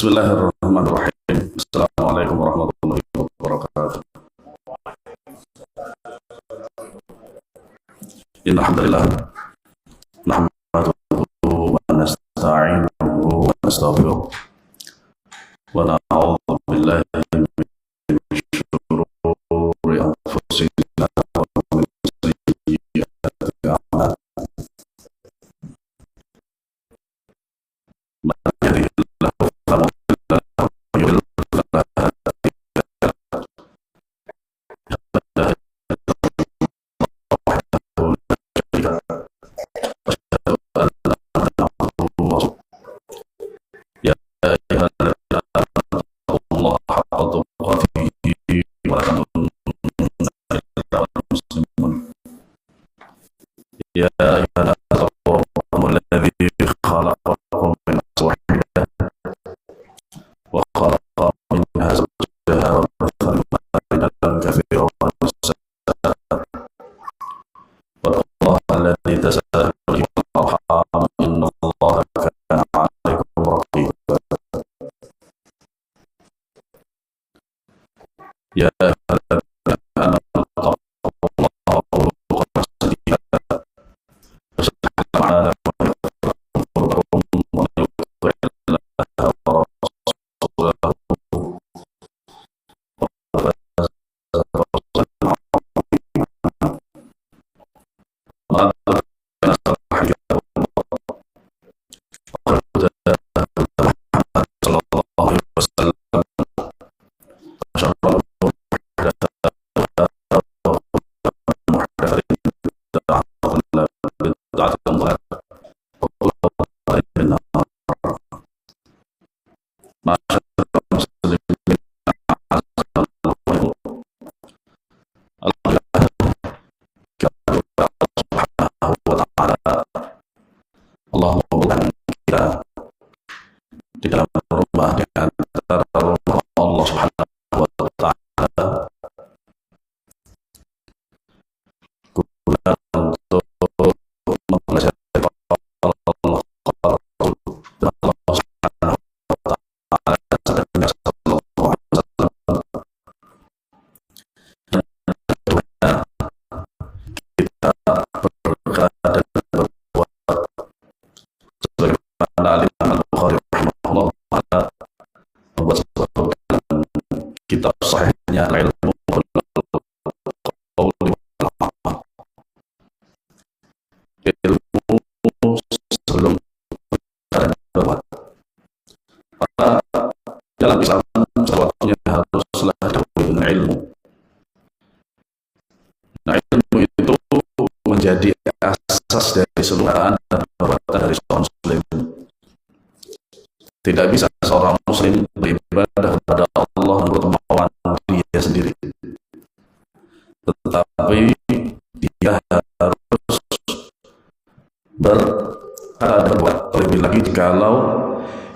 Bismillahirrahmanirrahim. Assalamualaikum warahmatullahi wabarakatuh. Innalhamdulillah nahmaduhu wa nasta'inuhu wa nastaghfiruh wa na'udzu billahi min shururi anfusina wa min sayyi'ati a'malina. Man yahdihillahu fala mudilla lahu wa man yudlil fala hadiya lahu. Ya ayyuhalladzina amanu haqqa tuqatih wa la tamutunna illa wa antum muslimun. Ya ayyuhalladzina amanu alladzi khalaqakum min nafsin wahidah wa khalaqa minha zawjaha wa batha minhuma rijalan katsiran wa nisaa. Wattaqullaha alladzi tasaaluna bihi wal arham innallaha kana 'alaykum raqiba. Ya ayyuhalladzina amanu taqullaha wa qulu qawlan sadida yuslih lakum a'malakum wa yaghfir lakum dhunubakum wa man yuti' Allaha wa rasulahu faqad faza fawzan 'azima. Allahumma bukan kita di dalam rumah di antara rumah Allah Subhanahu wa ta'ala guna untuk mempelajari Allah Subhanahu wa ta'ala dan sallallahu alaihi wasallam. Kita berkata dan berbuat sebagaimana Al-Imam Al-Bukhari rahimahullah ta'ala membuat sebuah kitab sahihnya Al-Ilmu wal Qawli wal Amal. Ilmu sebelum berbuat. Maka dalam Islam sesuatunya haruslah didahului dengan ilmu. Nah, ilmu itu menjadi asas dari seluruh dan perbuatan dari seorang muslim. Tidak bisa seorang muslim beribadah kepada Allah menurut kemauan dia sendiri, tetapi dia harus berbuat. Lebih lagi jikalau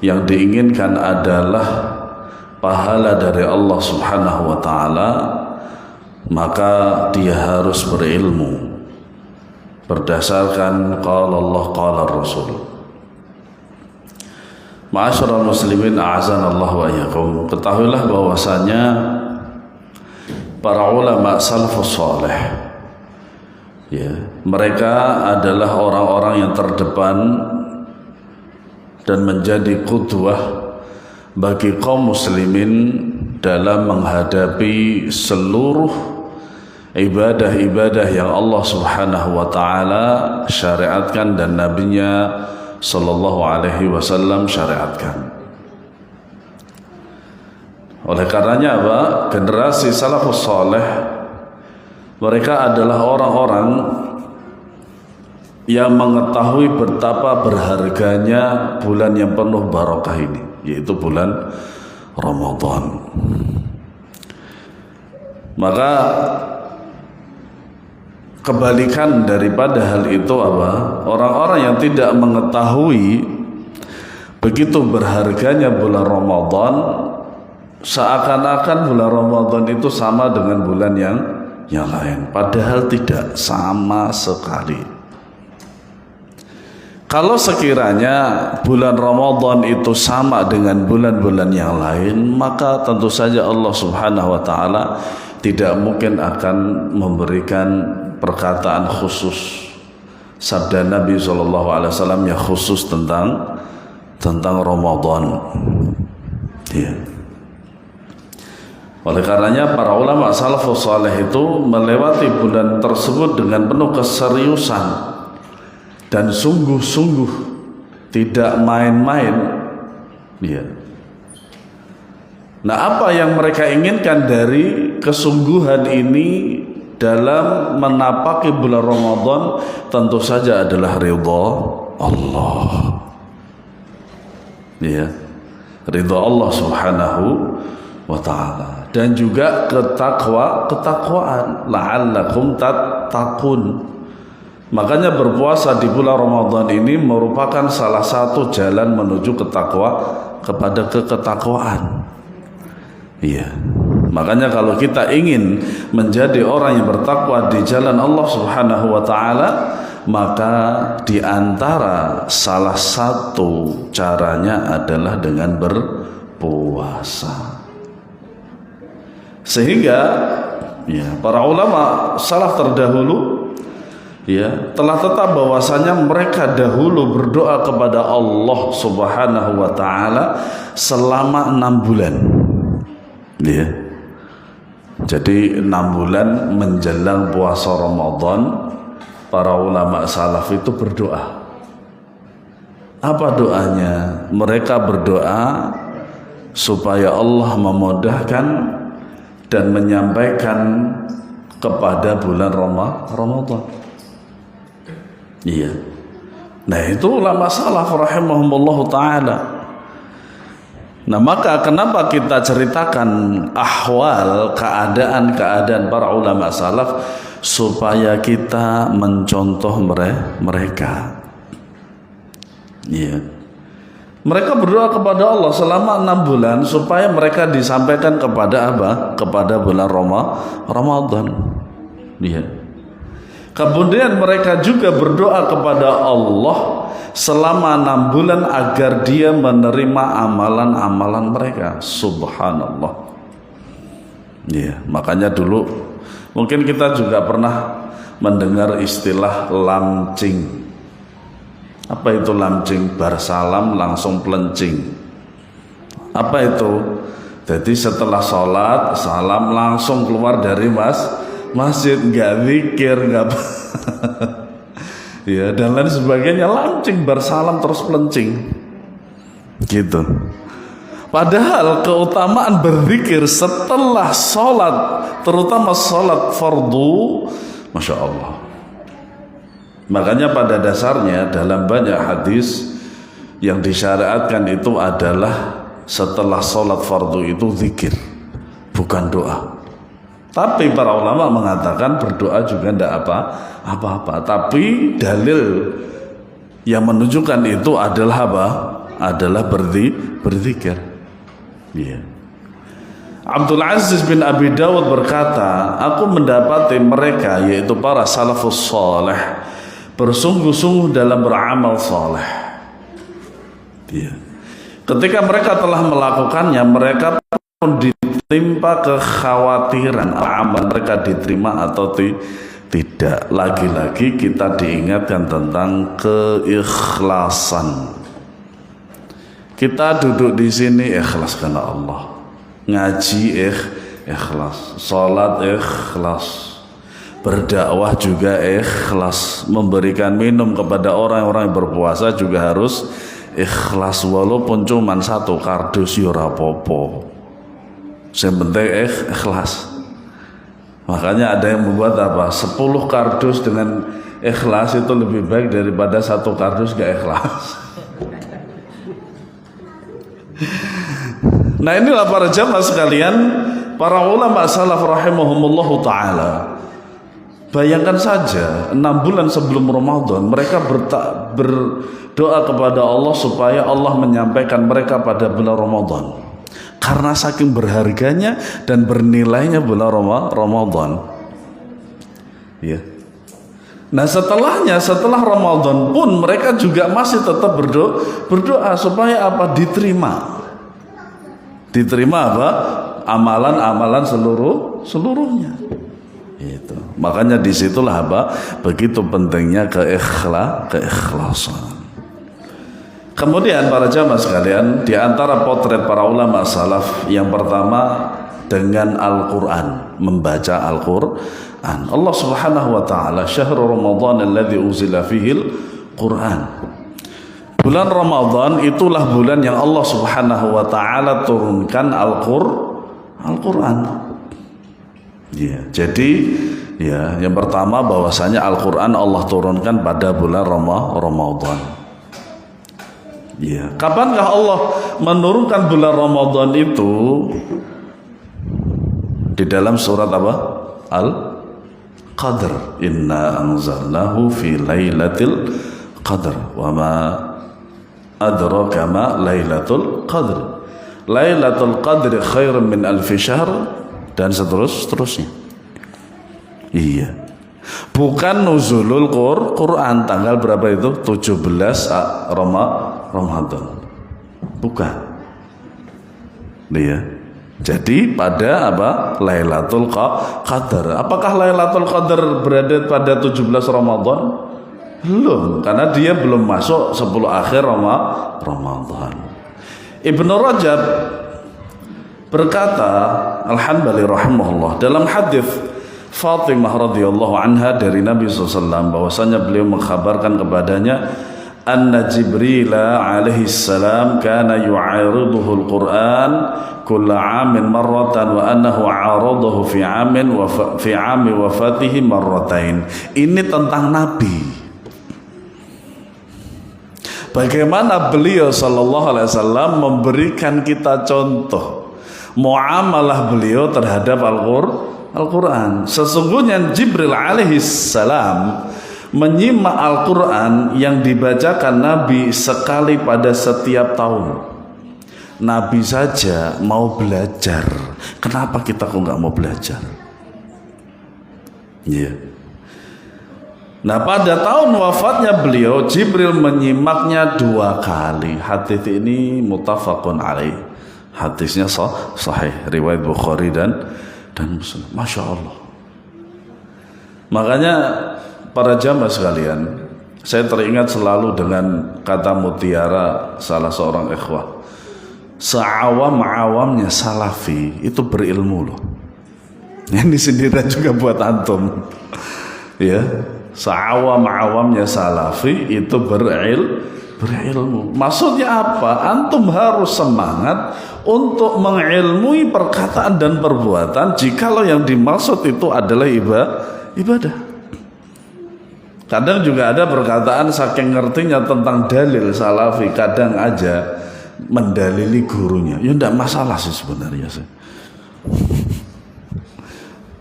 yang diinginkan adalah pahala dari Allah Subhanahu wa ta'ala, maka dia harus berilmu berdasarkan qala Allah qala Rasul. Ma'asyiral muslimin a'azanallahu wa iyyakum. Ketahuilah bahwasanya para ulama salafus saleh, ya, mereka adalah orang-orang yang terdepan dan menjadi qudwah bagi kaum muslimin dalam menghadapi seluruh ibadah-ibadah yang Allah Subhanahu wa ta'ala syariatkan dan nabinya sallallahu alaihi wasallam syariatkan. Oleh karenanya apa? Generasi salafus saleh mereka adalah orang-orang yang mengetahui betapa berharganya bulan yang penuh barakah ini, yaitu bulan Ramadan. Maka kebalikan daripada hal itu apa? Orang-orang yang tidak mengetahui begitu berharganya bulan Ramadan, seakan-akan bulan Ramadan itu sama dengan bulan yang lain, padahal tidak sama sekali. Kalau sekiranya bulan Ramadan itu sama dengan bulan-bulan yang lain, maka tentu saja Allah Subhanahu wa taala tidak mungkin akan memberikan perkataan khusus, sabda Nabi SAW yang khusus tentang Ramadan. Ya. Oleh karenanya para ulama salafus saleh itu melewati bulan tersebut dengan penuh keseriusan dan sungguh-sungguh, tidak main-main. Ya. Nah, apa yang mereka inginkan dari kesungguhan ini dalam menapaki bulan Ramadan? Tentu saja adalah ridha Allah. Ya, ridha Allah Subhanahu wa taala, dan juga ketakwaan, la'allakum tattaqun. Makanya berpuasa di bulan Ramadan ini merupakan salah satu jalan menuju kepada ketakwaan. Iya. Makanya kalau kita ingin menjadi orang yang bertakwa di jalan Allah Subhanahu wa taala, maka di antara salah satu caranya adalah dengan berpuasa. Sehingga ya, para ulama salaf terdahulu ya telah tetap bahwasanya mereka dahulu berdoa kepada Allah Subhanahu wa taala selama 6 bulan. Ya. Jadi 6 bulan menjelang puasa Ramadan, para ulama salaf itu berdoa. Apa doanya? Mereka berdoa supaya Allah memudahkan dan menyampaikan kepada bulan Ramadan. Iya. Nah, itu ulama salaf rahimahumullah taala. Nah, maka kenapa kita ceritakan ahwal, keadaan para ulama salaf, supaya kita mencontoh mereka. Iya. Mereka berdoa kepada Allah selama 6 bulan supaya mereka disampaikan kepada apa? Kepada bulan Ramadan. Iya. Kemudian mereka juga berdoa kepada Allah selama 6 bulan agar Dia menerima amalan-amalan mereka. Subhanallah. Ya, makanya dulu mungkin kita juga pernah mendengar istilah lamcing. Apa itu lamcing? Bar salam langsung pelencing. Apa itu? Jadi setelah sholat salam langsung keluar dari masjid, nggak zikir, nggak ya, dan lain sebagainya, lancing, bersalam terus pelencing gitu. Padahal keutamaan berzikir setelah sholat, terutama sholat fardu, Masya Allah. Makanya pada dasarnya dalam banyak hadis yang disyariatkan itu adalah setelah sholat fardu itu zikir, bukan doa. Tapi para ulama mengatakan berdoa juga tidak apa-apa. Tapi dalil yang menunjukkan itu adalah apa? Adalah berzikir. Yeah. Abdul Aziz bin Abi Dawud berkata, aku mendapati mereka, yaitu para salafus saleh, bersungguh-sungguh dalam beramal saleh. Yeah. Ketika mereka telah melakukannya, mereka pun ditimpa kekhawatiran amal mereka diterima atau tidak. Lagi-lagi kita diingatkan tentang keikhlasan. Kita duduk di sini ikhlas karena Allah, ngaji ikhlas, salat ikhlas, berdakwah juga ikhlas, memberikan minum kepada orang-orang yang berpuasa juga harus ikhlas, walaupun cuma 1 kardus ya ora apa-apa. Yang penting ikhlas. Makanya ada yang membuat apa? 10 kardus dengan ikhlas itu lebih baik daripada 1 kardus gak ikhlas. Nah, inilah para jamaah sekalian, para ulama salaf rahimahumullahu taala. Bayangkan saja 6 bulan sebelum Ramadan mereka berdoa kepada Allah supaya Allah menyampaikan mereka pada bulan Ramadan. Karena saking berharganya dan bernilainya bulan Ramadan. Ya. Nah setelahnya, setelah Ramadan pun mereka juga masih tetap berdoa supaya apa? Diterima apa? Amalan-amalan seluruhnya. Itu. Makanya disitulah apa? Begitu pentingnya keikhlasan. Kemudian para jamaah sekalian, di antara potret para ulama salaf yang pertama dengan Al-Quran, membaca Al-Quran. Allah Subhanahu wa taala, "Syahrul Ramadan alladzi unzila fihil Quran." Bulan Ramadan itulah bulan yang Allah Subhanahu wa taala turunkan Al-Quran. Ya, jadi ya, yang pertama bahwasanya Al-Quran Allah turunkan pada bulan Ramadan. Ya, kapankah Allah menurunkan bulan Ramadan itu? Di dalam surat apa? Al-Qadr. Inna anzalnahu fi lailatul qadr. Wa ma adraka ma lailatul qadr. Lailatul qadri khairun min alfi syahr, dan seterusnya. Iya. Bukan nuzulul Quran tanggal berapa itu? 17 Ramadan. Bukan. Iya. Jadi pada apa? Lailatul Qadar. Apakah Lailatul Qadar berada pada 17 Ramadan? Belum, karena dia belum masuk 10 akhir Ramadan. Ibnu Rajab berkata, Al-Hanbali rahimahullah, dalam hadis Fatimah radhiyallahu anha dari Nabi SAW, bahwasanya beliau mengkhabarkan kepadanya anna Jibril alaihi salam kana yu'ariduhu al-Quran kulla 'amin marratan wa annahu 'aradahu fi 'amin wa fi 'ami wafatihi marratain. Ini tentang Nabi, bagaimana beliau sallallahu alaihi wasallam memberikan kita contoh muamalah beliau terhadap Al-Quran. Sesungguhnya Jibril alaihi salam menyimak Al-Quran yang dibacakan Nabi sekali pada setiap tahun. Nabi saja mau belajar, kenapa kita kok nggak mau belajar? Iya. Nah pada tahun wafatnya beliau, Jibril menyimaknya 2 kali. Hadis ini muttafaqun alaih. Hadisnya sahih, riwayat Bukhari dan Muslim. Masya Allah. Makanya para jamaah sekalian, saya teringat selalu dengan kata mutiara salah seorang ikhwah. Seawam-awamnya salafi itu berilmu loh. Ini sindiran juga buat antum. Ya, seawam-awamnya salafi itu berilmu. Maksudnya apa? Antum harus semangat untuk mengilmui perkataan dan perbuatan jikalau yang dimaksud itu adalah ibadah. Kadang juga ada perkataan saking ngertinya tentang dalil salafi, kadang aja mendalili gurunya. Ya enggak masalah sih sebenarnya sih.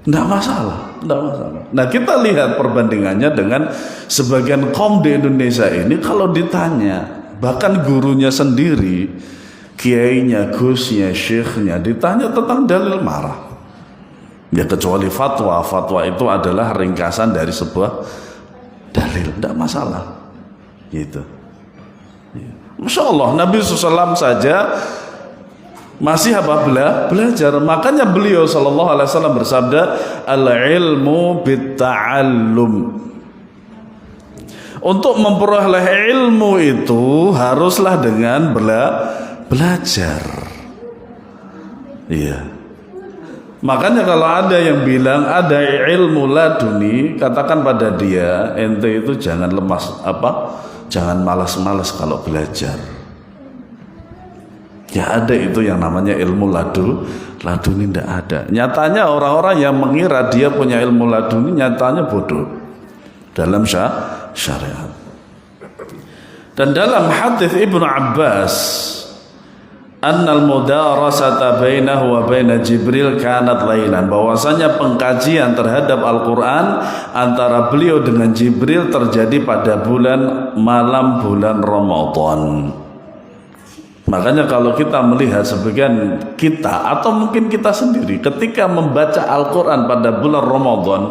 Enggak masalah. Nah kita lihat perbandingannya dengan sebagian kaum di Indonesia ini, kalau ditanya, bahkan gurunya sendiri, kiainya, gusnya, syekhnya, ditanya tentang dalil marah. Ya kecuali fatwa itu adalah ringkasan dari sebuah dalil, tidak masalah gitu. Masya Allah, Nabi SAW saja masih apa? Belajar. Makanya beliau SAW bersabda, al-ilmu bit-ta'allum. Untuk memperoleh ilmu itu haruslah dengan belajar. Iya. Makanya kalau ada yang bilang ada ilmu laduni, katakan pada dia, ente itu jangan jangan malas-malas kalau belajar. Ya ada itu yang namanya ilmu laduni, tidak ada. Nyatanya orang-orang yang mengira dia punya ilmu laduni, nyatanya bodoh dalam syariat. Dan dalam hadis Ibnu Abbas, annal mudarasata bainahu wa baina Jibril kanat lailan, bahwasanya pengkajian terhadap Al-Quran antara beliau dengan Jibril terjadi pada malam bulan Ramadan. Makanya kalau kita melihat sebagian kita atau mungkin kita sendiri ketika membaca Al-Quran pada bulan Ramadan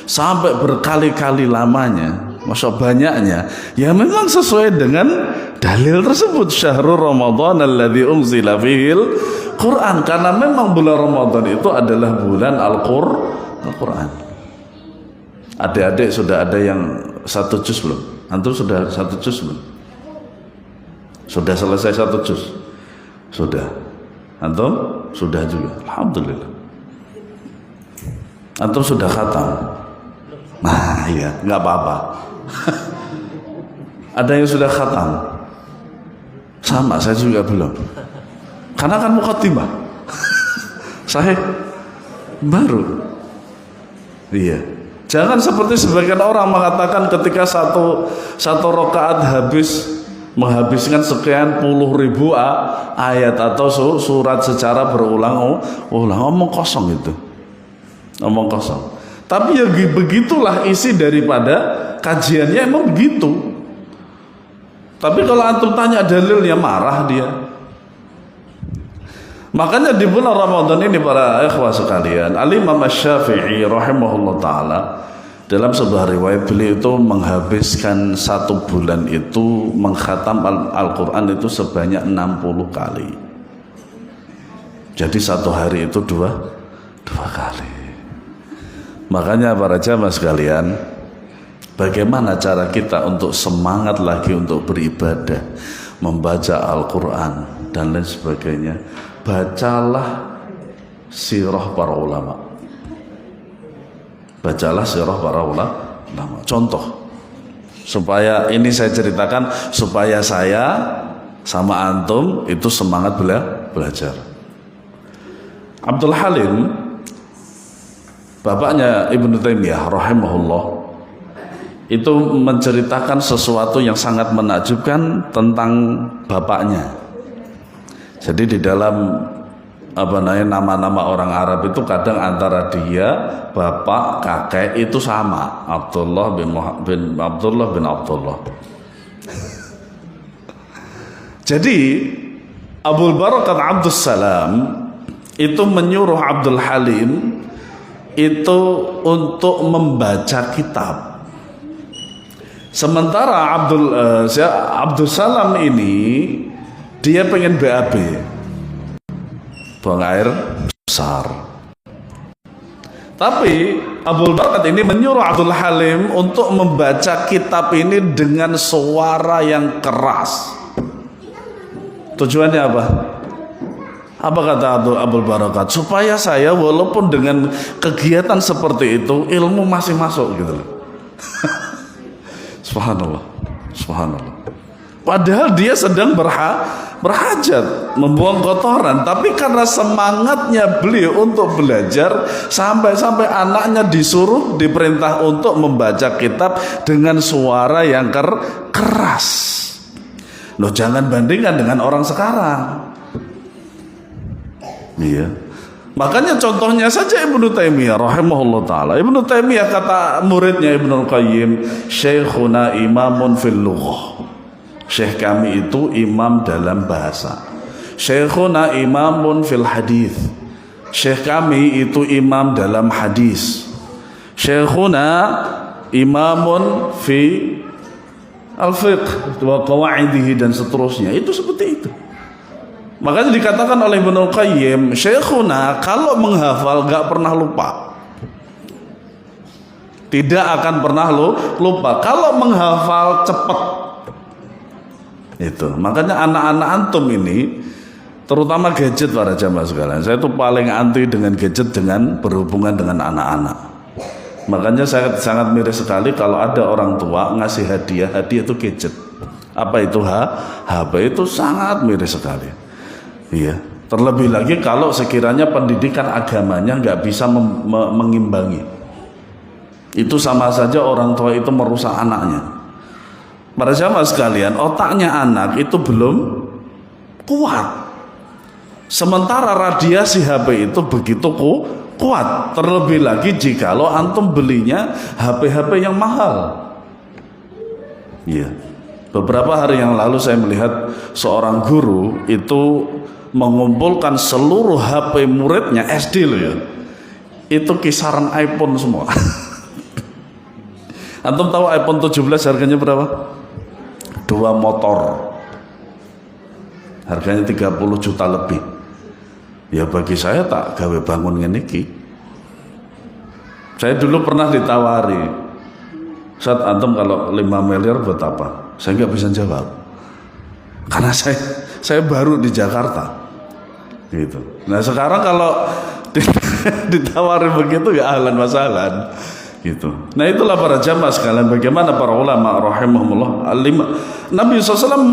sampai berkali-kali lamanya, masa banyaknya, ya memang sesuai dengan dalil tersebut, syahrul Ramadan alladzi unzila fihil Quran, karena memang bulan Ramadan itu adalah bulan Al-Quran. Adik-adik sudah ada yang 1 juz belum? Antum sudah 1 juz belum? Sudah selesai 1 juz? Sudah. Antum sudah juga. Alhamdulillah. Antum sudah khatam. Nah, iya, nggak apa-apa. Ada yang sudah khatam? Sama, saya juga belum. Karena kan muqaddimah. Saya baru. Iya. Jangan seperti sebagian orang mengatakan ketika satu rakaat menghabiskan sekian puluh ribu ayat atau surat secara berulang-ulang, omong kosong itu, omong kosong. Tapi ya begitulah isi daripada kajiannya, emang begitu. Tapi kalau antum tanya dalilnya, marah dia. Makanya di bulan Ramadan ini para ikhwah sekalian, Al-Imam Asy-Syafi'i rahimahullah ta'ala dalam sebuah riwayat beliau itu menghabiskan 1 bulan itu mengkhatam Al-Quran itu sebanyak 60 kali. Jadi 1 hari itu dua kali. Makanya para jamaah sekalian, bagaimana cara kita untuk semangat lagi untuk beribadah, membaca Al-Quran dan lain sebagainya? Bacalah sirah para ulama. Bacalah sirah para ulama. Contoh, supaya ini saya ceritakan supaya saya sama antum itu semangat belajar. Abdul Halim, bapaknya Ibnu Taimiyah rahimahullah, itu menceritakan sesuatu yang sangat menakjubkan tentang bapaknya. Jadi di dalam nama-nama orang Arab itu kadang antara dia, bapak, kakek itu sama, Abdullah bin Abdullah. Jadi Abul Barakat Abdus Salam itu menyuruh Abdul Halim itu untuk membaca kitab. Sementara Abdul Salam ini dia pengen BAB, buang air besar. Tapi Abul Barakat ini menyuruh Abdul Halim untuk membaca kitab ini dengan suara yang keras. Tujuannya apa? Apa kata Abul Barakat? Supaya saya walaupun dengan kegiatan seperti itu, ilmu masih masuk gitu loh. Subhanallah. Padahal dia sedang berhajat, membuang kotoran, tapi karena semangatnya beliau untuk belajar, sampai anaknya diperintah untuk membaca kitab dengan suara yang keras. Loh, jangan bandingkan dengan orang sekarang. Iya. Makanya contohnya saja Ibnu Taimiyah rahimahullah ta'ala. Ibnu Taimiyah kata muridnya Ibnu Qayyim, Syekhuna imamun fil lughah. Syekh kami itu imam dalam bahasa. Syekhuna imamun fil hadis. Syekh kami itu imam dalam hadis. Syekhuna imamun fi al-fiqh wa qawaidihi dan seterusnya. Itu seperti itu. Makanya dikatakan oleh Ibnu Qayyim, Syekhuna kalau menghafal gak pernah lupa. Tidak akan pernah lupa. Kalau menghafal cepat. Itu. Makanya anak-anak antum ini, terutama gadget para jamaah sekalian, saya itu paling anti dengan gadget dengan berhubungan dengan anak-anak. Makanya saya sangat miris sekali kalau ada orang tua ngasih hadiah itu gadget. Apa itu HP, itu sangat miris sekali. Iya. Terlebih lagi kalau sekiranya pendidikan agamanya nggak bisa mengimbangi. Itu sama saja orang tua itu merusak anaknya. Para jamaah sekalian, otaknya anak itu belum kuat. Sementara radiasi HP itu begitu kuat. Terlebih lagi jikalau antum belinya HP-HP yang mahal. Iya. Beberapa hari yang lalu saya melihat seorang guru itu mengumpulkan seluruh HP muridnya SD loh ya. Itu kisaran iPhone semua. Antum tahu iPhone 17 harganya berapa? 2 motor. Harganya 30 juta lebih. Ya bagi saya tak gawe bangun ngene iki. Saya dulu pernah ditawari, "Ustaz, antum kalau 5 miliar buat apa?" Saya nggak bisa jawab. Karena saya baru di Jakarta. Gitu. Nah, sekarang kalau ditawarin begitu ya ahlan wa sahlan. Gitu. Nah, itulah para jamaah sekalian bagaimana para ulama rahimahumullah Nabi SAW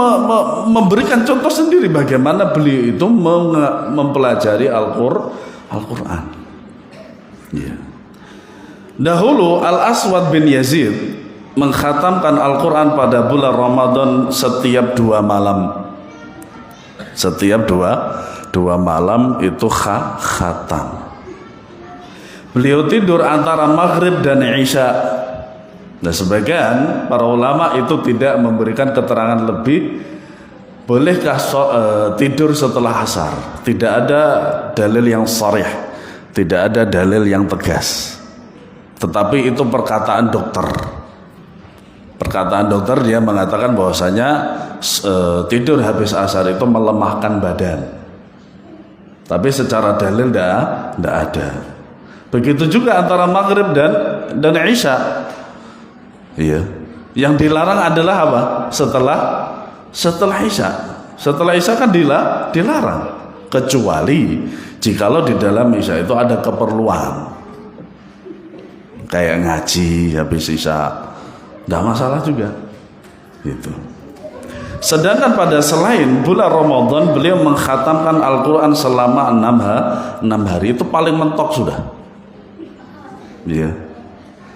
memberikan contoh sendiri bagaimana beliau itu mempelajari Al-Quran. Ya. Dahulu Al-Aswad bin Yazid mengkhatamkan Al-Quran pada bulan Ramadan setiap 2 malam. Setiap dua malam itu khatam. Beliau tidur antara maghrib dan isya. Nah, sebagian para ulama itu tidak memberikan keterangan lebih. Bolehkah tidur setelah asar? Tidak ada dalil yang sharih, tidak ada dalil yang tegas. Tetapi itu perkataan dokter. Perkataan dokter, dia mengatakan bahwasanya tidur habis asar itu melemahkan badan. Tapi secara dalil tidak ada. Begitu juga antara maghrib dan isya. Iya. Yang dilarang adalah apa? Setelah isya. Setelah isya kan dilarang. Kecuali jikalau di dalam isya itu ada keperluan. Kayak ngaji habis isya. Tidak masalah juga gitu. Sedangkan pada selain bulan Ramadan beliau mengkhatamkan Al-Quran selama 6 hari. Itu paling mentok sudah ya.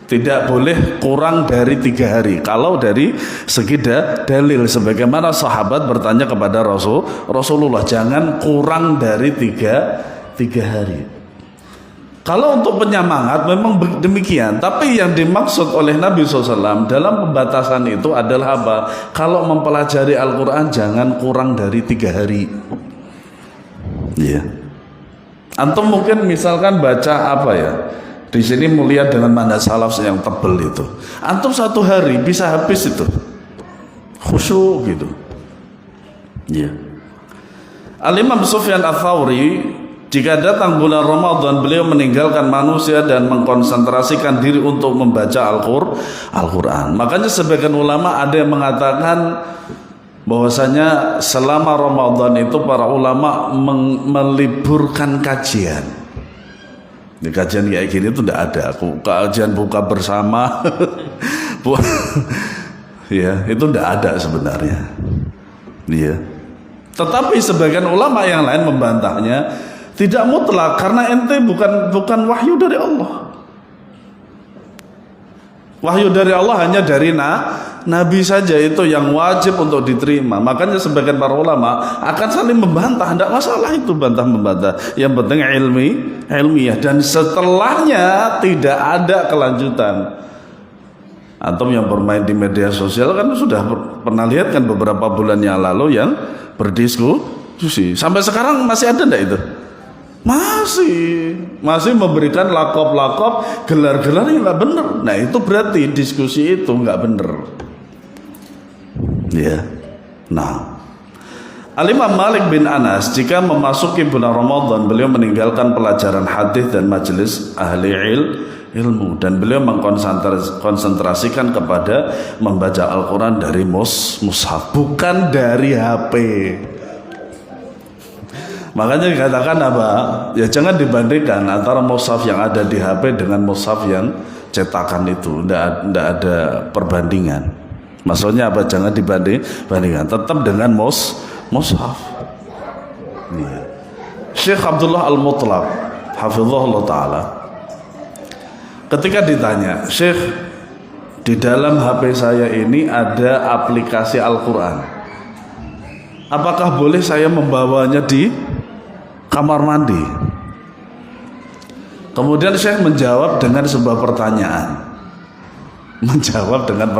Tidak boleh kurang dari 3 hari kalau dari segi dalil. Sebagaimana sahabat bertanya kepada Rasulullah, jangan kurang dari 3 hari. Kalau untuk penyemangat memang demikian. Tapi yang dimaksud oleh Nabi SAW dalam pembatasan itu adalah apa? Kalau mempelajari Al-Quran jangan kurang dari 3 hari. Iya. Antum mungkin misalkan baca apa ya? Di sini mulia dengan manhaj salaf yang tebel itu. Antum 1 hari bisa habis itu. Khusyuk gitu. Iya. Al-Imam Sufyan Ats-Tsauri, jika datang bulan Ramadan beliau meninggalkan manusia dan mengkonsentrasikan diri untuk membaca Al-Quran. Makanya sebagian ulama ada yang mengatakan bahwasanya selama Ramadan itu para ulama meliburkan kajian. Di kajian kayak gini itu tidak ada. Kajian buka bersama, ya itu tidak ada sebenarnya. Iya. Tetapi sebagian ulama yang lain membantahnya. Tidak mutlak karena ente bukan wahyu dari Allah. Wahyu dari Allah hanya dari Nabi saja itu yang wajib untuk diterima. Makanya sebagian para ulama akan saling membantah. Tidak masalah itu bantah-membantah. Yang penting ilmiah dan setelahnya tidak ada kelanjutan. Antum yang bermain di media sosial kan sudah pernah lihat kan beberapa bulan yang lalu yang berdiskusi. Sampai sekarang masih ada enggak itu? Masih memberikan lakop-lakop, gelar-gelar yang nggak benar. Nah itu berarti diskusi itu nggak benar. Ya. Nah, Al-Imam Malik bin Anas jika memasuki bulan Ramadan beliau meninggalkan pelajaran hadis dan majelis ahli ilmu dan beliau mengkonsentrasikan kepada membaca Al-Quran dari mushaf, bukan dari HP. Makanya dikatakan apa? Ya jangan dibandingkan antara mushaf yang ada di HP dengan mushaf yang cetakan itu. Tidak ada perbandingan. Maksudnya apa? Jangan dibandingkan. Tetap dengan mushaf. Ya. Syekh Abdullah Al-Mutlaq hafizahullah ta'ala, ketika ditanya, Syekh, di dalam HP saya ini ada aplikasi Al-Quran, apakah boleh saya membawanya di kamar mandi? Kemudian Syekh menjawab dengan sebuah pertanyaan. menjawab dengan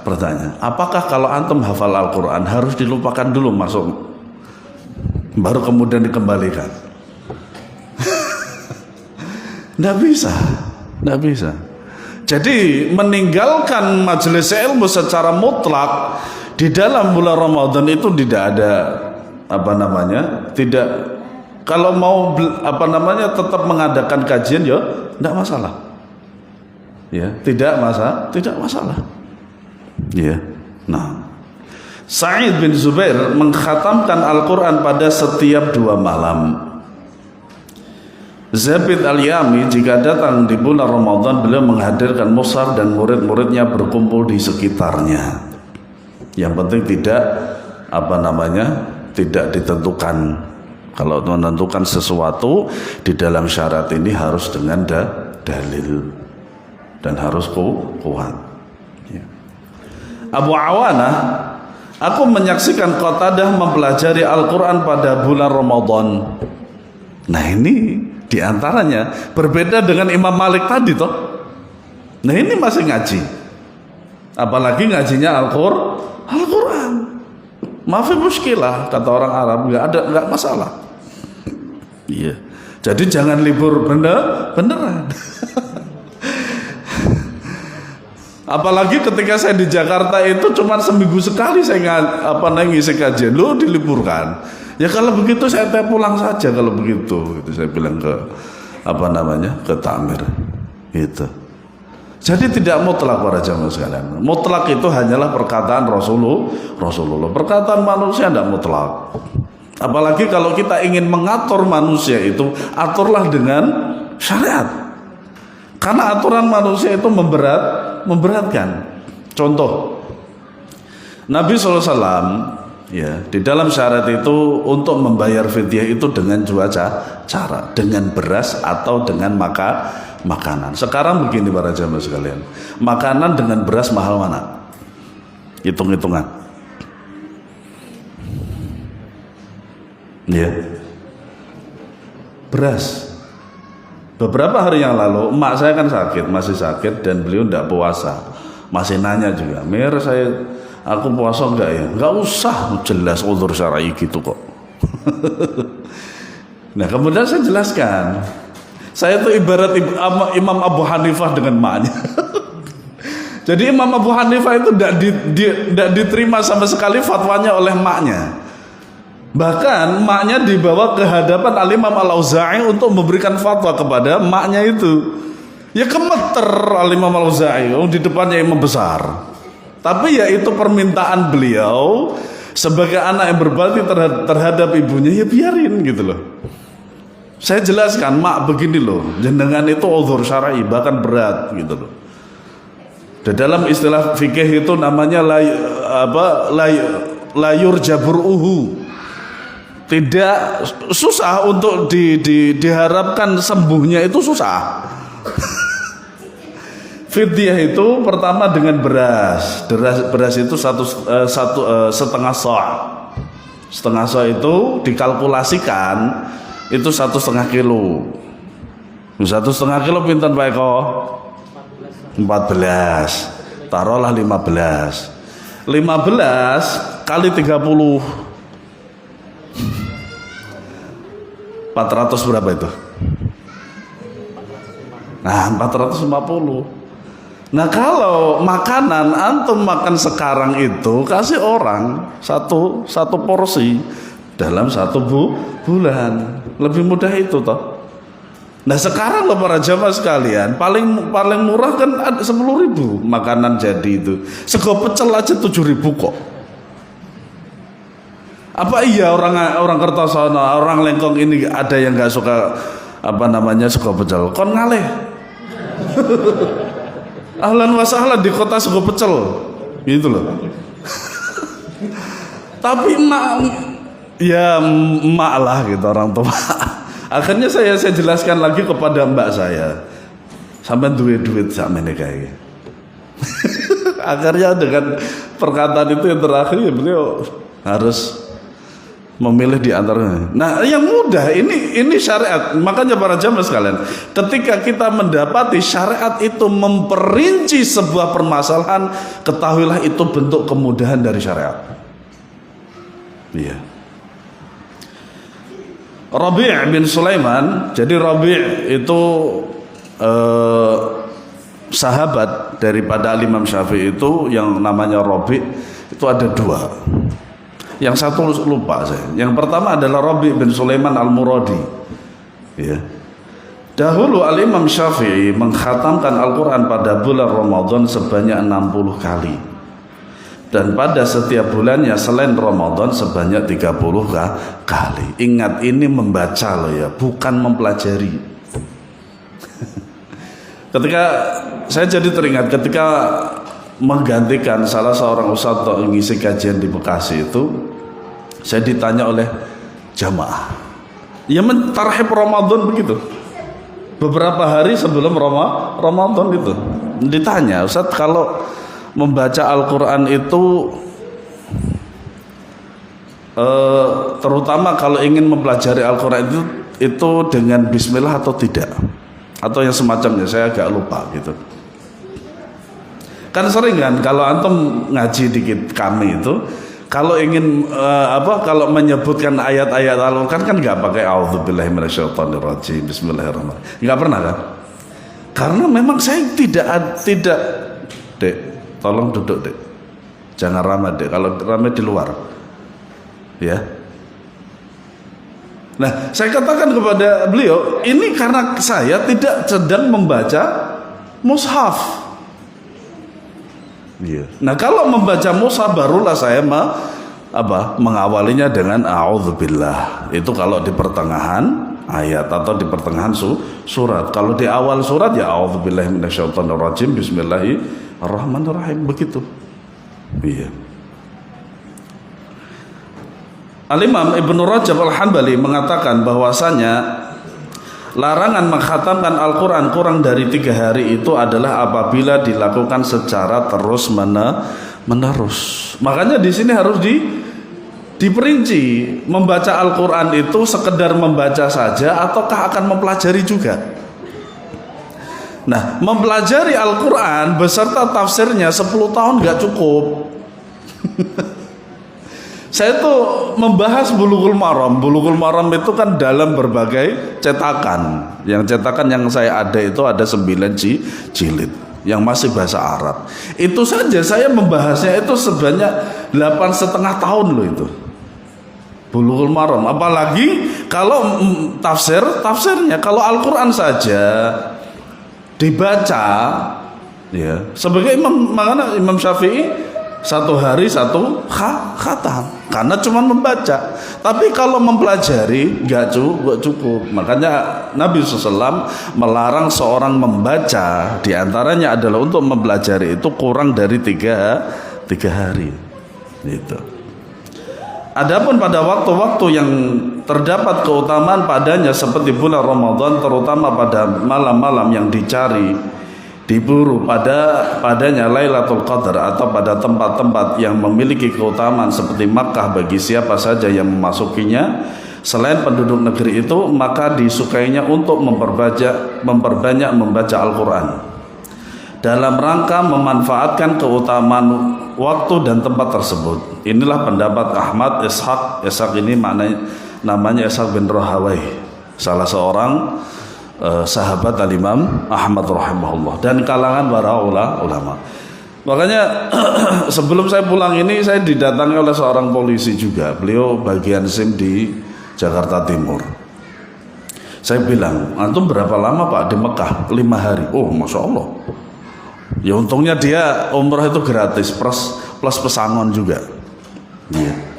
pertanyaan. Apakah kalau antum hafal Al-Quran harus dilupakan dulu masuk, baru kemudian dikembalikan? Nggak bisa. Jadi meninggalkan majelis ilmu secara mutlak di dalam bulan Ramadan itu tidak ada tidak, kalau mau tetap mengadakan kajian ya tidak masalah. Ya, tidak masalah. Ya. Nah, Sa'id bin Zubair mengkhatamkan Al-Quran pada setiap 2 malam. Zabid Al-Yami jika datang di bulan Ramadan, beliau menghadirkan mushaf dan murid-muridnya berkumpul di sekitarnya. Yang penting tidak ditentukan. Kalau menentukan sesuatu di dalam syarat ini harus dengan dalil dan harus kuat. Ya. Abu Awanah, aku menyaksikan Qatadah mempelajari Al-Quran pada bulan Ramadan. Nah ini diantaranya berbeda dengan Imam Malik tadi toh. Nah ini masih ngaji, apalagi ngajinya Al-Quran. Maaf muskilah kata orang Arab, nggak masalah. Iya. Jadi jangan libur beneran. Apalagi ketika saya di Jakarta itu cuma seminggu sekali saya ngisi kajian, lo diliburkan. Ya kalau begitu saya pulang saja kalau begitu. Itu saya bilang ke ke takmir. Gitu. Jadi tidak mutlak para jamaah sekalian. Mutlak itu hanyalah perkataan Rasulullah. Perkataan manusia tidak mutlak. Apalagi kalau kita ingin mengatur manusia itu, aturlah dengan syariat. Karena aturan manusia itu memberatkan. Contoh, Nabi SAW ya, di dalam syarat itu untuk membayar fidyah itu dengan 2 cara, dengan beras atau dengan makanan. Sekarang begini para jamaah sekalian, makanan dengan beras mahal mana? Hitung-hitungan. Ya, beras. Beberapa hari yang lalu emak saya kan masih sakit dan beliau tidak puasa, masih nanya juga, Mir aku puasa enggak ya? Enggak usah, jelas uzur syar'i gitu kok. Nah kemudian saya jelaskan, saya itu ibarat Imam Abu Hanifah dengan emaknya. Jadi Imam Abu Hanifah itu tidak diterima sama sekali fatwanya oleh emaknya. Bahkan emaknya dibawa ke hadapan Al-Imam Al-Auza'i untuk memberikan fatwa kepada emaknya itu. Ya kemeter Al-Imam Al-Auza'i di depannya imam besar. Tapi ya itu permintaan beliau sebagai anak yang berbakti terhadap ibunya, ya biarin gitu loh. Saya jelaskan, mak begini loh, jenengan itu uzur syar'i bahkan berat gitu loh. Di dalam istilah fikih itu namanya layur jaburuhu. Tidak susah untuk diharapkan sembuhnya, itu susah. Fidyah itu pertama dengan beras. Beras itu setengah sa'. Setengah sa' itu dikalkulasikan itu 1,5 kilo. 1,5 kilo pinten Pak Eko? 14. Taruhlah 15. 15 kali 30. 400 berapa itu? Nah 450. Nah kalau makanan antum makan sekarang itu kasih orang satu porsi dalam 1 bulan, lebih mudah itu toh. Nah sekarang loh para jamaah sekalian, paling murah kan ada 10.000 makanan jadi itu. Sego pecel aja 7.000 kok. Apa iya orang Kertosono, orang Lengkong ini ada yang nggak suka sego pecel? Kon ngaleh. Ahlan wa sahlan di kota sego pecel, gitu loh. Tapi emak lah gitu orang tua. Akhirnya saya jelaskan lagi kepada mbak saya, sampai duit sampai kayak. Akhirnya dengan perkataan itu yang terakhir ya beliau harus Memilih di antara. Nah, yang mudah ini syariat. Makanya para jamaah sekalian, ketika kita mendapati syariat itu memperinci sebuah permasalahan, ketahuilah itu bentuk kemudahan dari syariat. Iya. Rabi' bin Sulaiman, jadi Rabi' itu sahabat daripada Imam Syafi'i itu yang namanya Rabi' itu ada dua. Yang satu lupa saya. Yang pertama adalah Rabi' bin Sulaiman al-Muradi. Ya. Dahulu Al-Imam Syafi'i mengkhatamkan Al-Quran pada bulan Ramadan sebanyak 60 kali. Dan pada setiap bulannya selain Ramadan sebanyak 30 kali. Ingat, ini membaca loh ya, bukan mempelajari. Ketika saya jadi teringat ketika menggantikan salah seorang ustadz untuk mengisi kajian di Bekasi itu, saya ditanya oleh jamaah, ya mentarhib Ramadan begitu, beberapa hari sebelum Ramadan itu ditanya, Ustadz kalau membaca Al-Quran itu terutama kalau ingin mempelajari Al-Quran itu dengan bismillah atau tidak, atau yang semacamnya, saya agak lupa gitu. Kan sering kan kalau antum ngaji dikit kami itu, kalau ingin kalau menyebutkan ayat-ayat Al-Quran kan nggak pakai auzubillahi minasyaitonirrajim, bismillahirrahmanirrahim, nggak pernah kan? Karena memang saya tidak Dek, tolong duduk Dek, jangan ramai Dek, kalau ramai di luar ya. Nah, saya katakan kepada beliau, ini karena saya tidak sedang membaca mushaf. Iya. Nah, kalau membaca mushaf barulah saya mengawalinya dengan a'udzubillah. Itu kalau di pertengahan ayat atau di pertengahan surat. Kalau di awal surat ya a'udzubillahi minasyaitonirrajim, bismillahirrahmanirrahim, begitu. Iya. Al-Imam Ibnu Rajab Al-Hambali mengatakan bahwasanya larangan mengkhatamkan Al-Quran kurang dari 3 hari itu adalah apabila dilakukan secara terus menerus. Makanya di sini harus diperinci, membaca Al-Quran itu sekedar membaca saja ataukah akan mempelajari juga. Nah, mempelajari Al-Quran beserta tafsirnya 10 tahun gak cukup. Saya tuh membahas Bulughul Maram. Bulughul Maram itu kan dalam berbagai cetakan. Yang cetakan yang saya ada itu ada 9 jilid yang masih bahasa Arab. Itu saja saya membahasnya itu sebanyak 8,5 tahun loh itu. Bulughul Maram. Apalagi kalau tafsirnya, kalau Al-Quran saja dibaca ya. Sebagai Imam Syafi'i 1 hari 1 khatam karena cuma membaca. Tapi kalau mempelajari nggak cukup. Makanya Nabi SAW melarang seorang membaca, diantaranya adalah untuk mempelajari itu kurang dari 3 hari. Gitu. Adapun pada waktu-waktu yang terdapat keutamaan padanya seperti bulan Ramadan, terutama pada malam-malam yang diburu padanya Lailatul Qadar, atau pada tempat-tempat yang memiliki keutamaan seperti Makkah bagi siapa saja yang memasukinya selain penduduk negeri itu, maka disukainya untuk memperbanyak membaca Al-Quran dalam rangka memanfaatkan keutamaan waktu dan tempat tersebut. Inilah pendapat Ahmad Ishaq ini namanya Ishaq bin Rahawai, salah seorang sahabat Al-Imam Ahmad rahimahullah dan kalangan para ulama. Makanya sebelum saya pulang ini saya didatangi oleh seorang polisi juga. Beliau bagian SIM di Jakarta Timur. Saya bilang, antum berapa lama Pak di Mekah? 5 hari. Oh, Masya Allah. Ya untungnya dia umrah itu gratis plus pesangon juga. Iya.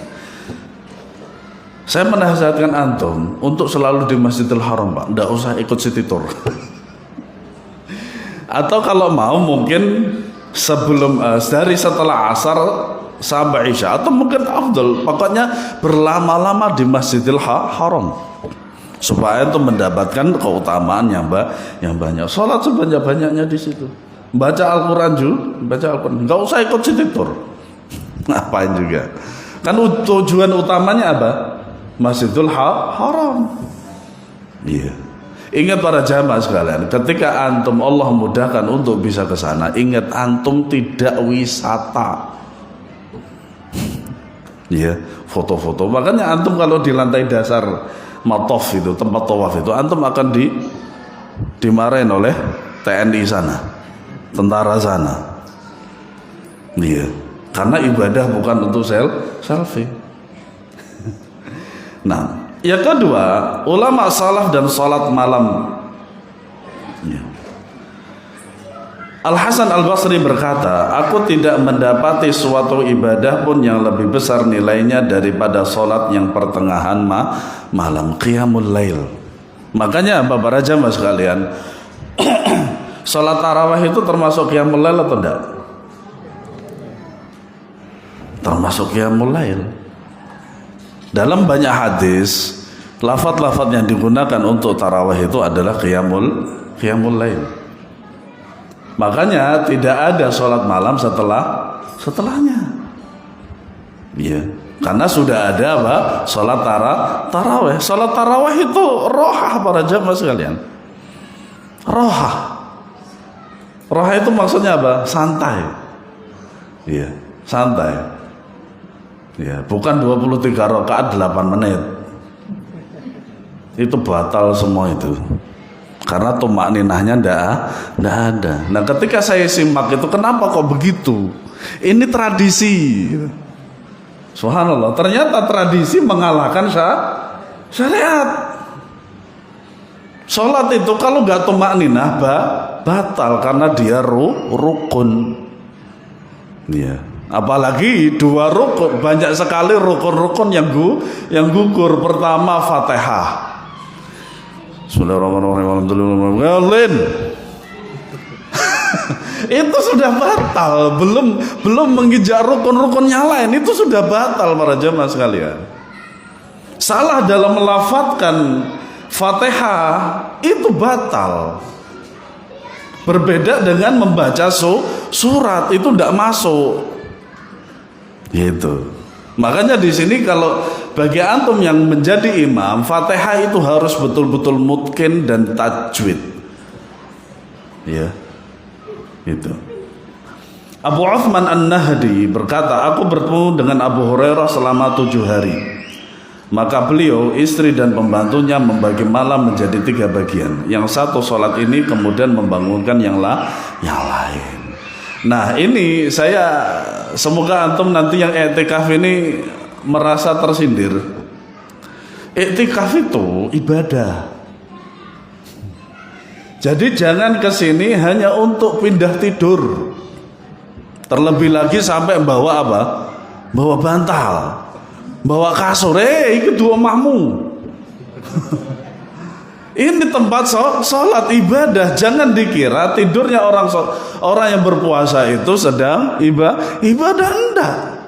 Saya menasihatkan antum untuk selalu di Masjidil Haram Pak, tidak usah ikut city tour. Atau kalau mau mungkin setelah asar sampai isya, atau mungkin afdal, pokoknya berlama-lama di Masjidil Haram supaya itu mendapatkan keutamaan yang banyak. Sholat sebanyak-banyaknya di situ, baca Al-Quran nggak usah ikut city tour. Ngapain juga? Kan tujuan utamanya apa? Masjidil Haram. Iya. Ingat para jamaah sekalian, ketika antum Allah mudahkan untuk bisa ke sana, ingat antum tidak wisata. Iya, foto-foto. Makanya antum kalau di lantai dasar matof itu, tempat tawaf itu, antum akan dimarahin oleh TNI sana, tentara sana. Iya, karena ibadah bukan untuk selfie. Nah, yang kedua, ulama salaf dan salat malam. Ya. Al Hasan Al Basri berkata, aku tidak mendapati suatu ibadah pun yang lebih besar nilainya daripada salat yang pertengahan malam, qiyamul lail. Makanya para jamaah sekalian, salat tarawih itu termasuk qiyamul lail atau tidak? Termasuk qiyamul lail. Dalam banyak hadis, lafaz-lafaz yang digunakan untuk tarawih itu adalah qiyamul lail. Makanya tidak ada sholat malam setelahnya. Iya, karena sudah ada apa? Sholat tarawih. Sholat tarawih itu rohah para jamaah sekalian. Rohah itu maksudnya apa? Santai. Iya, santai. Ya, bukan 23 rakaat 8 menit. Itu batal semua itu. Karena tumak ninahnya ndak ada. Nah, ketika saya simak itu, kenapa kok begitu? Ini tradisi. Subhanallah, ternyata tradisi mengalahkan syariat. Sholat itu kalau nggak tumak ninah batal karena dia rukun. Iya. Apalagi 2 rukun, banyak sekali rukun-rukun yang gugur. Pertama Fatihah. Bismillahirrahmanirrahim. Itu sudah batal, belum menginjak rukun-rukun yang lain, itu sudah batal para jamaah sekalian. Salah dalam melafadzkan Fatihah itu batal. Berbeda dengan membaca surat, itu tidak masuk. Gitu. Makanya di sini kalau bagi antum yang menjadi imam, Fatihah itu harus betul-betul mutqin dan tajwid. Ya. Gitu. Abu Uthman An-Nahdi berkata, aku bertemu dengan Abu Hurairah selama 7 hari. Maka beliau, istri dan pembantunya membagi malam menjadi 3 bagian. Yang satu sholat ini kemudian membangunkan yang lain. Nah, ini saya semoga antum nanti yang i'tikaf ini merasa tersindir. I'tikaf itu ibadah. Jadi jangan kesini hanya untuk pindah tidur. Terlebih lagi sampai bawa apa? Bawa bantal, bawa kasur. Itu dua omahmu. Ini tempat sholat ibadah. Jangan dikira tidurnya orang yang berpuasa itu sedang ibadah, enggak.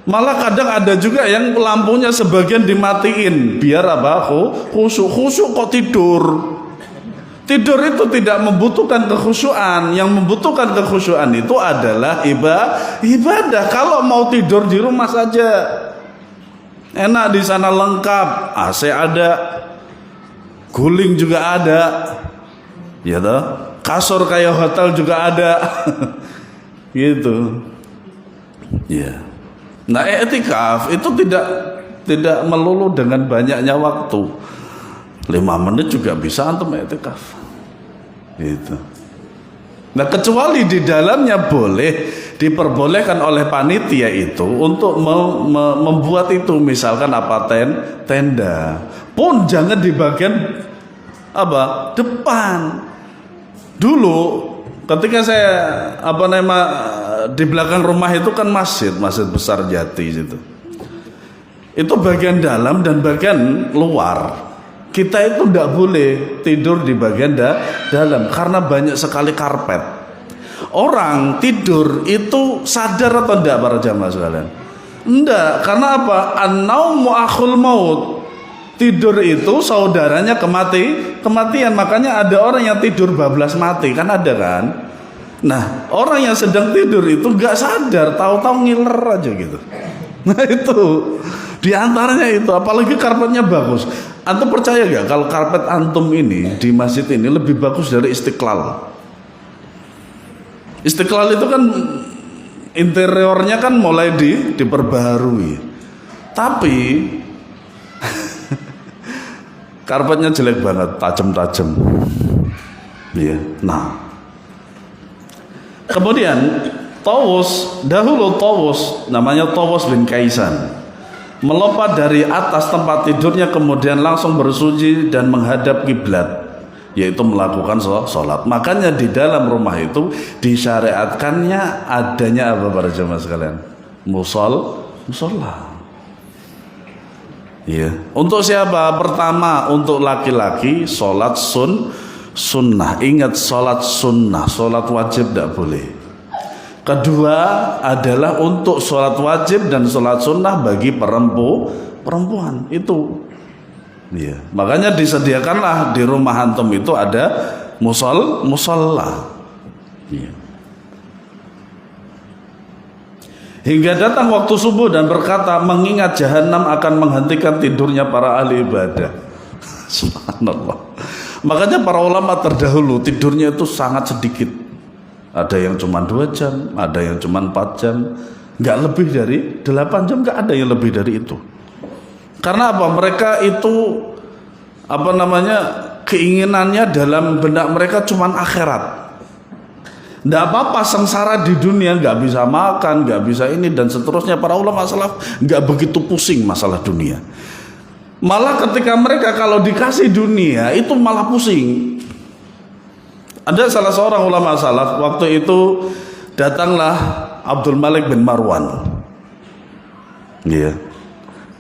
Malah kadang ada juga yang lampunya sebagian dimatiin biar apa? Khusyuk kok tidur. Tidur itu tidak membutuhkan kekhusyuan. Yang membutuhkan kekhusyuan itu adalah ibadah. Kalau mau tidur di rumah saja, enak, di sana lengkap, AC ada, guling juga ada, ya toh, kasur kayak hotel juga ada, gitu, ya. Nah, i'tikaf itu tidak melulu dengan banyaknya waktu, 5 menit juga bisa antum i'tikaf, gitu. Nah, kecuali di dalamnya diperbolehkan oleh panitia itu untuk membuat itu, misalkan apa, tenda. Pun jangan di bagian apa, depan. Dulu ketika saya di belakang rumah itu kan masjid besar Jati situ. Itu bagian dalam dan bagian luar. Kita itu tidak boleh tidur di bagian dalam karena banyak sekali karpet. Orang tidur itu sadar atau tidak para jamaah sekalian? Enggak, karena apa? An-naumu akhul maut. Tidur itu saudaranya kematian. Makanya ada orang yang tidur bablas mati, kan ada kan? Nah, orang yang sedang tidur itu gak sadar, tahu-tahu ngiler aja gitu. Nah itu Di antaranya itu, apalagi karpetnya bagus. Antum percaya gak kalau karpet antum ini di masjid ini lebih bagus dari Istiqlal? Istiqlal itu kan interiornya kan mulai diperbaharui, tapi karpetnya jelek banget, tajam-tajam. Iya. Nah, kemudian dahulu Tawus namanya Tawus bin Kaisan melompat dari atas tempat tidurnya, kemudian langsung bersuci dan menghadap kiblat, yaitu melakukan sholat. Makanya di dalam rumah itu disyariatkannya adanya apa para jemaah sekalian? Musola. Iya. Untuk siapa? Pertama untuk laki-laki sholat sunnah. Ingat, sholat sunnah, sholat wajib tidak boleh. Kedua adalah untuk sholat wajib dan sholat sunnah bagi perempuan itu. Ya. Makanya disediakanlah di rumah antum itu ada musola. Ya. Hingga datang waktu subuh dan berkata, mengingat jahanam akan menghentikan tidurnya para ahli ibadah. Subhanallah. Makanya para ulama terdahulu tidurnya itu sangat sedikit. Ada yang cuma 2 jam, ada yang cuma 4 jam, nggak lebih dari 8 jam, nggak ada yang lebih dari itu. Karena apa? Mereka itu keinginannya dalam benak mereka cuma akhirat. Nggak apa-apa sengsara di dunia, nggak bisa makan, nggak bisa ini dan seterusnya. Para ulama salaf nggak begitu pusing masalah dunia. Malah ketika mereka kalau dikasih dunia itu malah pusing. Ada salah seorang ulama salaf, waktu itu datanglah Abdul Malik bin Marwan. Iya.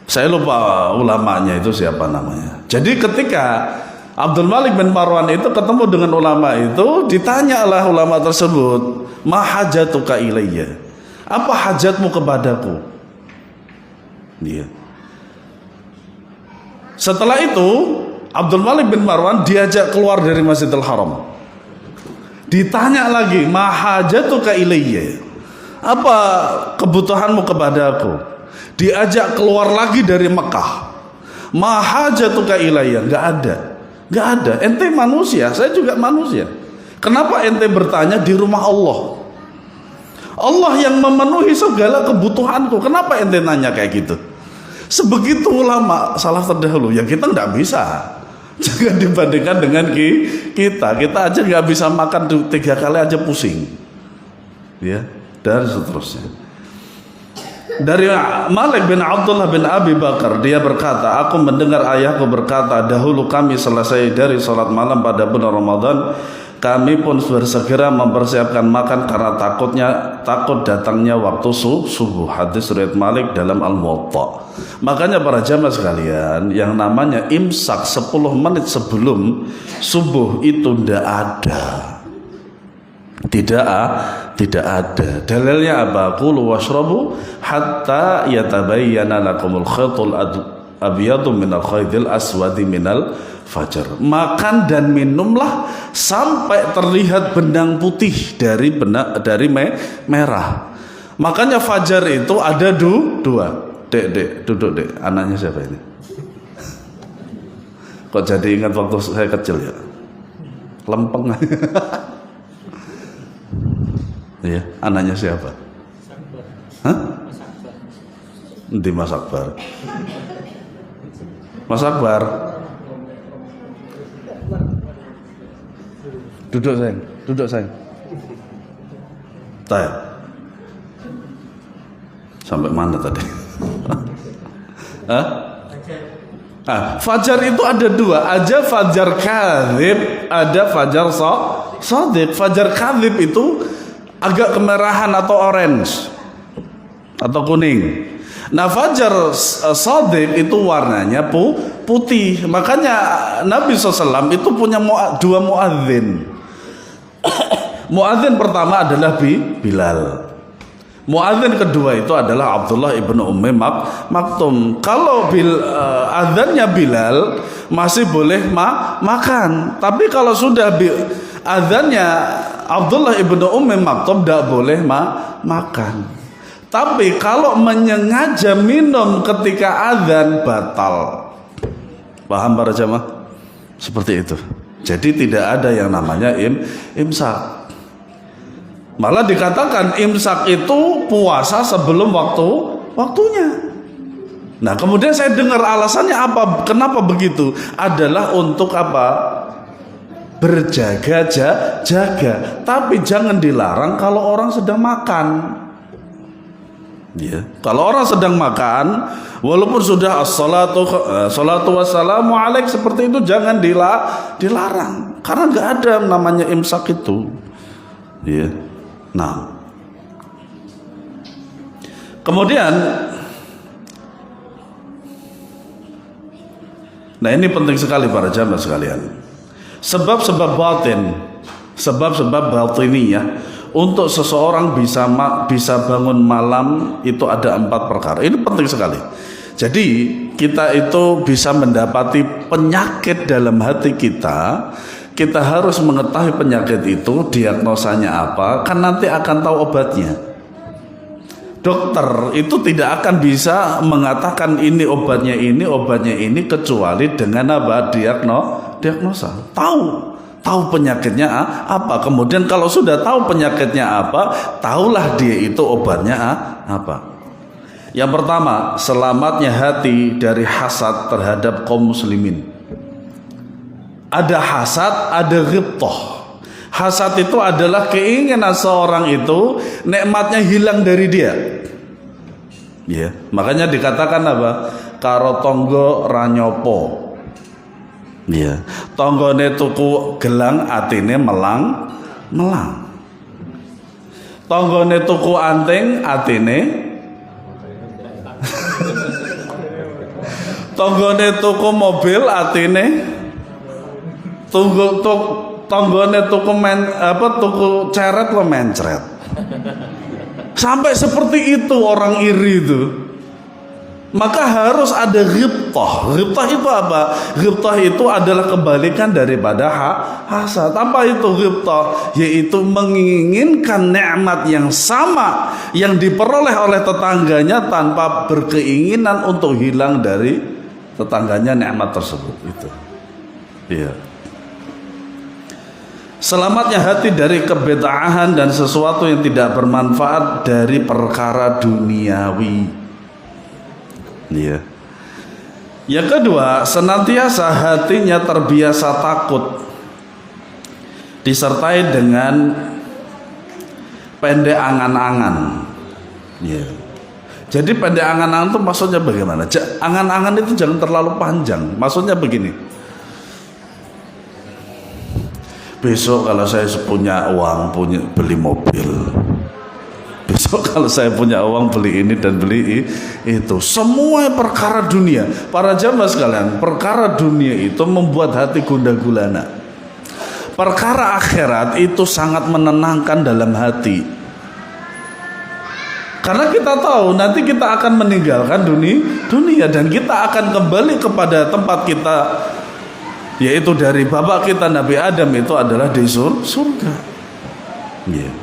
Saya lupa ulamanya itu siapa namanya. Jadi ketika Abdul Malik bin Marwan itu ketemu dengan ulama itu, ditanyalah ulama tersebut, "Ma hajatuka ilayya?" Apa hajatmu kepadaku? Iya. Setelah itu Abdul Malik bin Marwan diajak keluar dari Masjidil Haram. Ditanya lagi, mahajatuka ilayya, apa kebutuhanmu kepadaku? Diajak keluar lagi dari Mekah. Mahajatuka ilayya, nggak ada. Ente manusia, saya juga manusia. Kenapa ente bertanya di rumah Allah? Allah yang memenuhi segala kebutuhanku. Kenapa ente nanya kayak gitu? Sebegitu ulama salaf terdahulu, ya kita nggak bisa. Jangan dibandingkan dengan kita aja nggak bisa makan 3 kali aja pusing, ya, dan seterusnya. Dari Malik bin Abdullah bin Abi Bakar, dia berkata, aku mendengar ayahku berkata, dahulu kami selesai dari sholat malam pada bulan Ramadan, kami pun bersegera mempersiapkan makan karena takut datangnya waktu subuh. Hadis riwayat Malik dalam Al-Muwatta. Makanya para jamaah sekalian, yang namanya imsak 10 menit sebelum subuh itu tidak ada. Dalilnya apa? Kulu washrabu hatta yatabayyana lakumul khaytul abyadu minal khaytil aswadi minal fajar. Makan dan minumlah sampai terlihat benang putih dari merah. Makanya fajar itu ada 2. Dek, duduk dek. Anaknya siapa ini? Kok jadi ingat waktu saya kecil ya? Lempeng. Iya, anaknya siapa? Hah? Di Mas Akbar. Mas Akbar. Duduk sayang. Tanya. Sampai mana tadi? Fajar itu ada 2. Ada fajar kadzib, ada fajar shadiq. Fajar kadzib itu agak kemerahan atau orange atau kuning. Nah, fajar shadiq itu warnanya putih. Makanya Nabi SAW itu punya 2 muadzin. Muadzin pertama adalah Bilal. Muadzin kedua itu adalah Abdullah ibnu Ummi Maktum. Kalau azannya Bilal masih boleh makan, tapi kalau sudah azannya Abdullah ibnu Ummi Maktum tidak boleh makan. Tapi kalau menyengaja minum ketika azan batal. Paham para jamaah? Seperti itu. Jadi tidak ada yang namanya imsak. Malah dikatakan imsak itu puasa sebelum waktunya. Nah, kemudian saya dengar alasannya apa? Kenapa begitu? Adalah untuk apa? Berjaga-jaga. Tapi jangan dilarang kalau orang sedang makan. Ya, kalau orang sedang makan, walaupun sudah salatu wassalamu alaik seperti itu, jangan dilarang, karena nggak ada namanya imsak itu. Ya, nah, kemudian, nah ini penting sekali para jamaah sekalian. Sebab-sebab batin, sebab-sebab batiniyah untuk seseorang bisa bangun malam itu ada 4 perkara. Ini penting sekali. Jadi kita itu bisa mendapati penyakit dalam hati kita. Kita harus mengetahui penyakit itu, diagnosanya apa, kan nanti akan tahu obatnya. Dokter itu tidak akan bisa mengatakan ini obatnya ini kecuali dengan apa? Diagnosa. Tahu penyakitnya apa. Kemudian kalau sudah tahu penyakitnya apa, tahulah dia itu obatnya apa. Yang pertama, selamatnya hati dari hasad terhadap kaum muslimin. Ada hasad, ada ghibthah. Hasad itu adalah keinginan seorang itu nikmatnya hilang dari dia. Ya, makanya dikatakan apa? Karo tonggo ranyopo. Ya, tonggone tuku gelang atine melang. Tonggone tuku anting atine tonggone tuku mobil atine tonggone tuku tuku ceret lo mencret. Sampai seperti itu orang iri itu. Maka harus ada ghibthah. Ghibthah itu apa? Ghibthah itu adalah kebalikan daripada hasad. Apa itu ghibthah? Yaitu menginginkan nikmat yang sama yang diperoleh oleh tetangganya tanpa berkeinginan untuk hilang dari tetangganya nikmat tersebut. Itu. Iya. Selamatnya hati dari kebid'ahan dan sesuatu yang tidak bermanfaat dari perkara duniawi. Ya. Yang kedua, senantiasa hatinya terbiasa takut disertai dengan pendek angan-angan. Ya. Jadi pendek angan-angan itu maksudnya bagaimana? Angan-angan itu jangan terlalu panjang. Maksudnya begini. Besok kalau saya punya uang beli mobil. Besok kalau saya punya uang beli ini dan beli itu. Semua perkara dunia. Para jamaah sekalian, perkara dunia itu membuat hati gundah gulana. Perkara akhirat itu sangat menenangkan dalam hati. Karena kita tahu nanti kita akan meninggalkan dunia dan kita akan kembali kepada tempat kita, yaitu dari bapak kita Nabi Adam, itu adalah di surga. Yeah.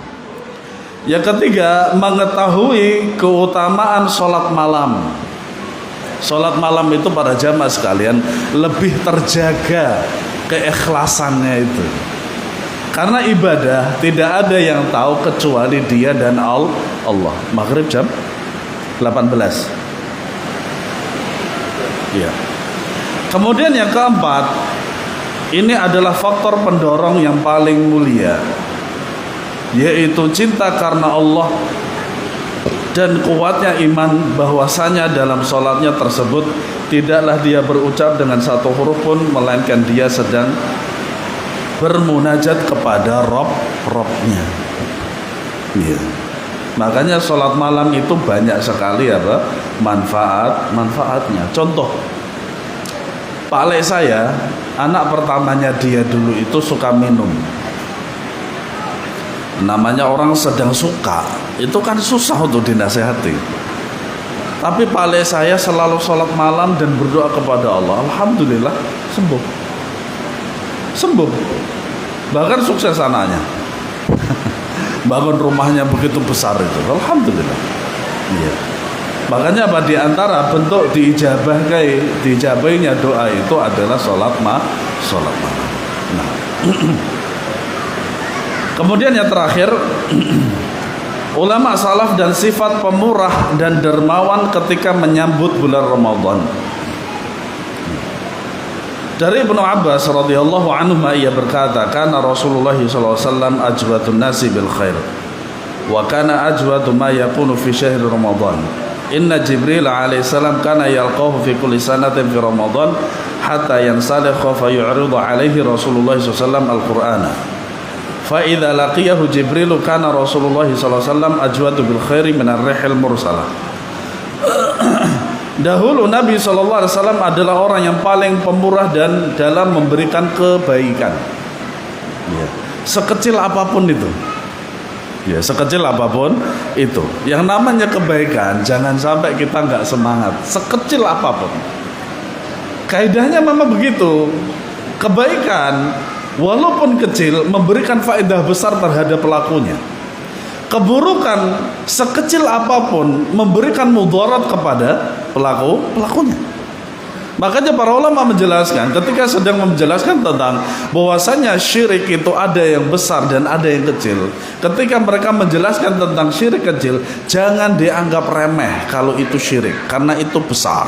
Yang ketiga, mengetahui keutamaan sholat malam. Sholat malam itu para jamaah sekalian lebih terjaga keikhlasannya itu. Karena ibadah tidak ada yang tahu kecuali dia dan Allah. Maghrib jam 18. Ya. Kemudian yang keempat, ini adalah faktor pendorong yang paling mulia, yaitu cinta karena Allah dan kuatnya iman bahwasanya dalam sholatnya tersebut tidaklah dia berucap dengan satu huruf pun, melainkan dia sedang bermunajat kepada Robnya. Ya. Makanya sholat malam itu banyak sekali manfaatnya. Contoh, Pak Lek saya, anak pertamanya dia dulu itu suka minum. Namanya orang sedang suka, itu kan susah untuk dinasehati. Tapi Pak Lek saya selalu sholat malam dan berdoa kepada Allah. Alhamdulillah sembuh. Bahkan sukses anaknya. Bangun rumahnya begitu besar itu. Alhamdulillah. Iya. Makanya apa, di antara bentuk diijabahnya doa itu adalah sholat malam. Nah. Kemudian yang terakhir, ulama salaf dan sifat pemurah dan dermawan ketika menyambut bulan Ramadan. Dari Ibnu Abbas radhiyallahu anhu ia berkata, kana Rasulullah sallallahu alaihi wasallam ajwadun nasi bil khair wa kana ajwadu ma yakunu fi syahr Ramadan. Inna Jibril alaihi salam kana yalqahu fi kulli sanatin fi Ramadan hatta yansalikha fa yu'ridu alaihi Rasulullah sallallahu alaihi wasallam al-Qur'ana. Fa idza laqiyahu Jibril kana Rasulullah sallallahu alaihi wasallam ajwadu bil khairi min ar-rihil mursalah. Dahulu Nabi SAW adalah orang yang paling pemurah dan dalam memberikan kebaikan, ya, sekecil apapun itu, ya, sekecil apapun itu. Yang namanya kebaikan jangan sampai kita nggak semangat, sekecil apapun. Kaidahnya memang begitu. Kebaikan walaupun kecil memberikan faedah besar terhadap pelakunya. Keburukan sekecil apapun memberikan mudarat kepada pelakunya. Makanya para ulama menjelaskan ketika sedang menjelaskan tentang bahwasanya syirik itu ada yang besar dan ada yang kecil. Ketika mereka menjelaskan tentang syirik kecil, jangan dianggap remeh kalau itu syirik, karena itu besar.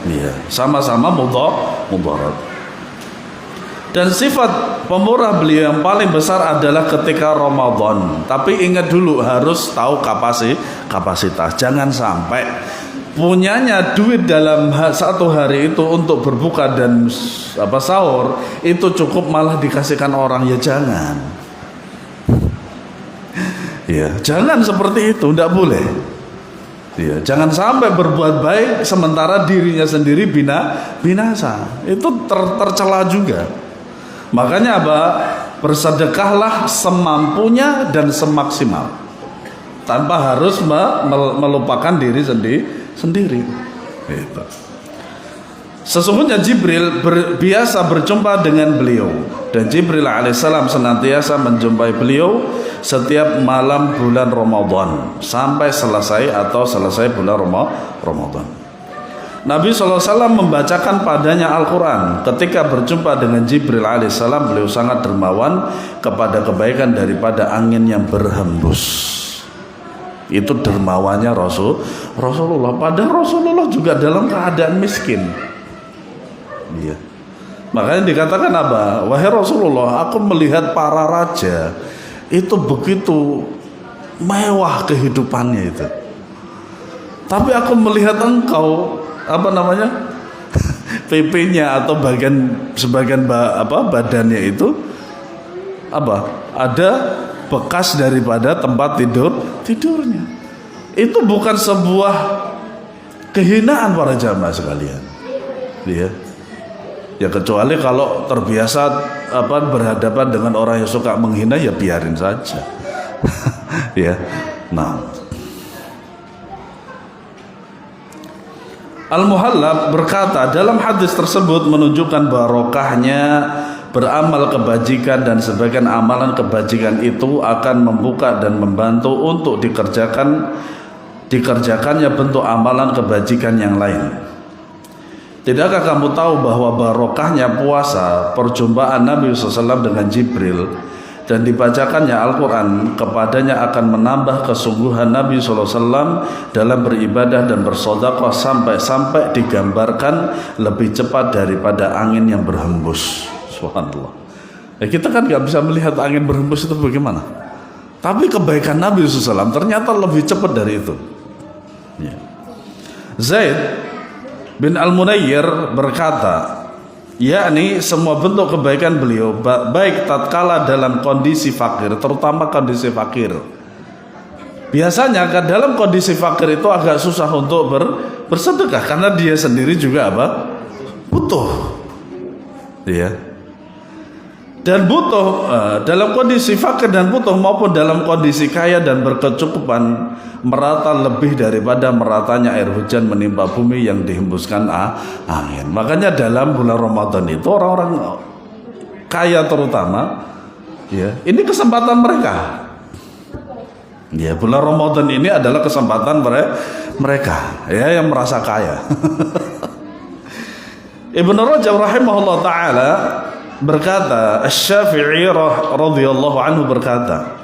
Iya, sama-sama mudarat. Dan sifat pemurah beliau yang paling besar adalah ketika Ramadan. Tapi ingat dulu, harus tahu kapasitas. Jangan sampai punyanya duit dalam satu hari itu untuk berbuka dan sahur itu cukup, malah dikasihkan orang. Ya jangan. Ya, jangan seperti itu, tidak boleh. Ya, jangan sampai berbuat baik sementara dirinya sendiri binasa. Itu tercela juga. Makanya apa? Bersedekahlah semampunya dan semaksimal, tanpa harus melupakan diri sendiri. Gitu. Sesungguhnya Jibril biasa berjumpa dengan beliau, dan Jibril alaihissalam senantiasa menjumpai beliau setiap malam bulan Ramadan sampai selesai bulan Ramadan. Nabi SAW membacakan padanya Al-Quran. Ketika berjumpa dengan Jibril alaihissalam, beliau sangat dermawan kepada kebaikan daripada angin yang berhembus. Itu dermawannya Rasulullah. Padahal Rasulullah juga dalam keadaan miskin. Iya. Makanya dikatakan apa? Wahai Rasulullah, aku melihat para raja itu begitu mewah kehidupannya itu. Tapi aku melihat engkau, PP-nya atau sebagian badannya itu ada bekas daripada tempat tidurnya. Itu bukan sebuah kehinaan para jamaah sekalian. Ya kecuali kalau terbiasa berhadapan dengan orang yang suka menghina, ya biarin saja. Ya. Nah, Al-Muhallab berkata, dalam hadis tersebut menunjukkan barokahnya beramal kebajikan, dan sebagian amalan kebajikan itu akan membuka dan membantu untuk dikerjakannya bentuk amalan kebajikan yang lain. Tidakkah kamu tahu bahwa barokahnya puasa, perjumpaan Nabi SAW dengan Jibril dan dibacakannya Al-Quran kepadanya akan menambah kesungguhan Nabi SAW dalam beribadah dan bersedekah sampai digambarkan lebih cepat daripada angin yang berhembus. Subhanallah. Kita kan nggak bisa melihat angin berhembus itu bagaimana, tapi kebaikan Nabi SAW ternyata lebih cepat dari itu. Ya. Zaid bin Al-Munayyir berkata, yakni semua bentuk kebaikan beliau baik tatkala dalam kondisi fakir, terutama kondisi fakir. Biasanya dalam kondisi fakir itu agak susah untuk bersedekah karena dia sendiri juga butuh. Ya. Dan butuh dalam kondisi fakir dan butuh maupun dalam kondisi kaya dan berkecukupan, merata lebih daripada meratanya air hujan menimpa bumi yang dihembuskan angin. Makanya dalam bulan Ramadan itu orang-orang kaya terutama, ya, ini kesempatan mereka. Ya, bulan Ramadan ini adalah kesempatan mereka ya yang merasa kaya. Ibnu Rajab rahimahullah taala berkata, Asy-Syafi'i radhiyallahu anhu berkata,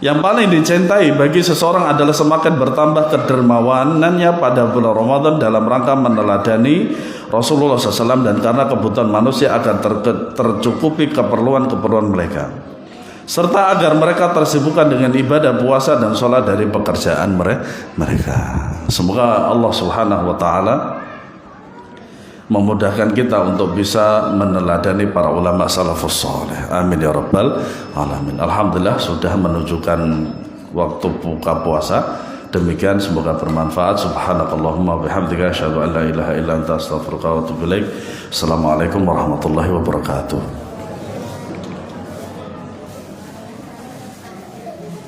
yang paling dicintai bagi seseorang adalah semakin bertambah kedermawanannya pada bulan Ramadan dalam rangka meneladani Rasulullah SAW, dan karena kebutuhan manusia akan tercukupi keperluan-keperluan mereka, serta agar mereka tersibukkan dengan ibadah puasa dan sholat dari pekerjaan mereka. Semoga Allah Subhanahu wa ta'ala memudahkan kita untuk bisa meneladani para ulama salafus saleh. Amin ya rabbal alamin. Alhamdulillah sudah menunjukkan waktu buka puasa. Demikian, semoga bermanfaat. Subhanakallahumma bihamdika asyhadu an la ilaha illa anta astaghfiruka wa atubu ilaik. Assalamualaikum warahmatullahi wabarakatuh.